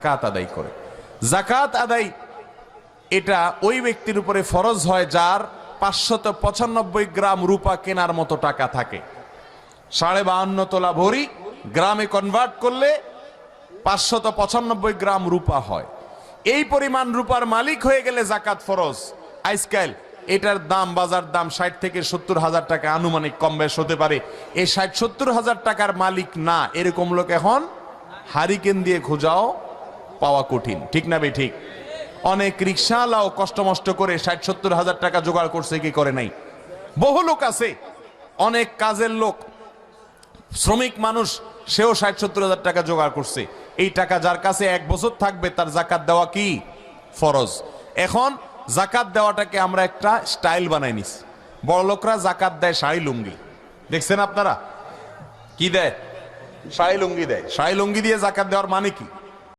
জাকাত আদায় করে। জাকাত আদায় এটা ওই ব্যক্তির উপরে ফরজ হয় যার 595 গ্রাম রূপা কেনার মতো টাকা থাকে। 52.5 তোলা ভরি গ্রামে কনভার্ট করলে 595 গ্রাম রূপা হয়। এই পরিমাণ রূপার মালিক হয়ে গেলে জাকাত ফরজ। আজকাল এটার দাম, বাজার দাম 60 থেকে 70 হাজার টাকা, আনুমানিক কম বেশ হতে পারে। এই 60-70 হাজার টাকার মালিক না এরকম লোক এখন হারিকেন দিয়ে খোঁজাও পাওয়া কঠিন, ঠিক না বে ঠিক? অনেক রিক্সাওয়ালাও কষ্ট মষ্ট করে 60-70 হাজার টাকা জোগাড় করছে, কি করে নাই? বহু লোক আছে, অনেক কাজের লোক, শ্রমিক মানুষ, সেও 60-70 হাজার টাকা জোগাড় করছে। এই টাকা যার কাছে 1 বছর থাকবে তার জাকাত দেওয়া কি ফরজ। এখন জাকাত দেওয়াটাকে আমরা একটা স্টাইল বানাই নিছি। বড় লোকরা জাকাত দেয় শাড়ি লুঙ্গি, দেখছেন আপনারা? কি দেয়? শাড়ি লুঙ্গি দেয়। শাড়ি লুঙ্গি দিয়ে জাকাত দেওয়ার মানে কি?